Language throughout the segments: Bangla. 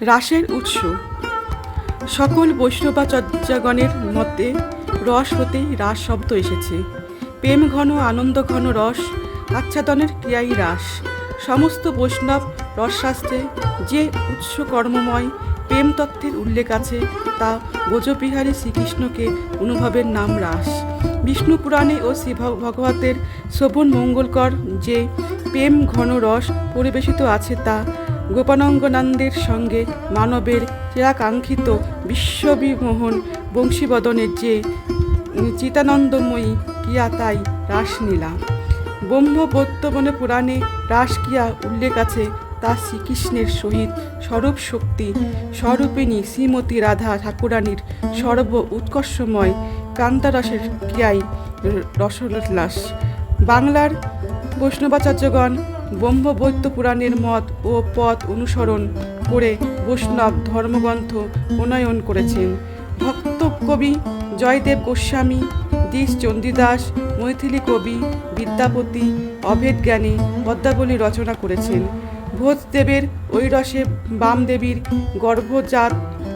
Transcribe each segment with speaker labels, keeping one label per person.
Speaker 1: রাসের উৎস। সকল বৈষ্ণবাচার্যগণের মতে রস হতেই রাস শব্দ এসেছে। প্রেম ঘন আনন্দ ঘন রস আচ্ছাদনের ক্রিয়াই রাস। সমস্ত বৈষ্ণব রসশাস্ত্রে যে উৎস কর্মময় প্রেম তত্ত্বের উল্লেখ আছে তা ব্রজবিহারী শ্রীকৃষ্ণকে অনুভবের নাম রাস। বিষ্ণু পুরাণে ও শ্রী ভগবতের শ্রবণ মঙ্গলকর যে প্রেম ঘন রস পরিবেশিত আছে তা গোপানঙ্গনান্দের সঙ্গে মানবের চিরাকাঙ্ক্ষিত বিশ্ববিমোহন বংশীবদনের যে চিতানন্দময়ী ক্রিয়া তাই রাসলীলা। ব্রহ্মবৈবর্ত পুরাণে রাসক্রিয়া উল্লেখ আছে তা শ্রীকৃষ্ণের সহিত স্বরূপ শক্তি স্বরূপিণী শ্রীমতী রাধা ঠাকুরানীর সর্ব উৎকর্ষময় কান্তারসের ক্রিয়াই রসোল্লাস। বাংলার বৈষ্ণবাচার্যগণ ব্রহ্মবৈবর্ত পুরাণের মত ও পথ অনুসরণ করে বৈষ্ণব ধর্মগ্রন্থ প্রণয়ন করেছেন। ভক্ত কবি জয়দেব গোস্বামী, দ্বিজ চণ্ডীদাস, মৈথিলী কবি বিদ্যাপতি অভেদ জ্ঞানী পদ্মাবলী রচনা করেছেন। ভোজদেবের ওই রসে বামদেবীর গর্ভজাত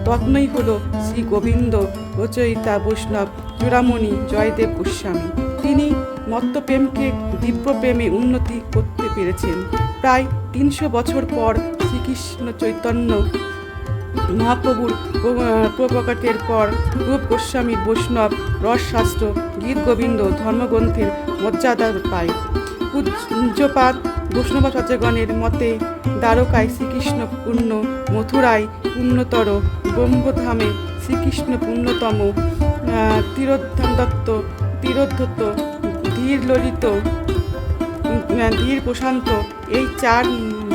Speaker 1: রত্নই হল শ্রী গোবিন্দ রচয়িতা বৈষ্ণব চূড়ামণি জয়দেব গোস্বামী। তিনি মত্তপ্রেমকে দিব্যপ্রেমে উন্নতি করতে পেরেছেন। প্রায় 300 বছর পর শ্রীকৃষ্ণ চৈতন্য মহাপ্রভুর প্রকটের পর রূপ গোস্বামীর বৈষ্ণব রসশাস্ত্র গীত গোবিন্দ ধর্মগ্রন্থের মর্যাদা পায়। পূজ্যপাদ বৈষ্ণবাচার্যগণের মতে দ্বারকায় শ্রীকৃষ্ণ পূর্ণ, মথুরায় পূর্ণতর, ব্রহ্মধামে শ্রীকৃষ্ণ পূর্ণতম, তীরোদ্ধত, ধীর ললিত, ধীর প্রশান্ত এই 4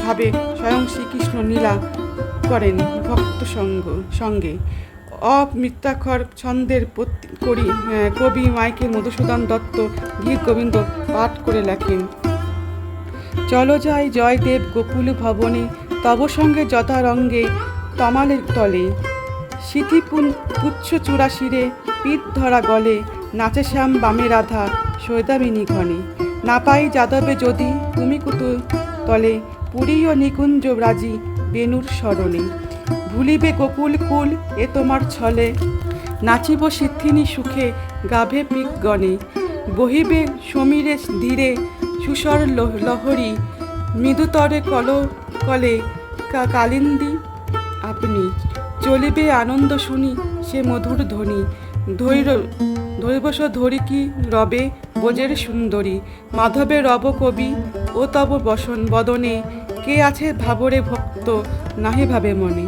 Speaker 1: ভাবে স্বয়ং শ্রীকৃষ্ণ লীলা করেন ভক্ত সঙ্গে। অমৃতাক্ষর ছন্দের কবি মাইকেল মধুসূদন দত্ত গীত গোবিন্দ পাঠ করে লেখেন। চলো যাই জয়দেব গোকুল ভবনে, তব সঙ্গে যথারঙ্গে তমালের তলে, সিথিপুন পুচ্ছ চূড়া শিরে পিঠ ধরা গলে, নাচে শ্যাম বামে রাধা সৈদামিনী ঘনে। না পাই যাদবে যদি তুমি কুতু তলে, পুরী ও নিকুঞ্জ রাজি বেণুর স্মরণে। ভুলিবে গোকুল কুল এ তোমার ছলে, নাচিব সিদ্ধিনী সুখে গাভে পিকগণে। বহিবে সমীরে ধীরে সুস্বর লহরী, মৃদুতরে কলে কালিন্দী আপনি। চলিবে আনন্দ শুনি সে মধুর ধ্বনি, ধৈবশ ধরি কি রবে ব্রজের সুন্দরী। মাধবে রব কবি ও তব বদনে, কে আছে ভাবরে ভক্ত নাহি ভাবে মনে।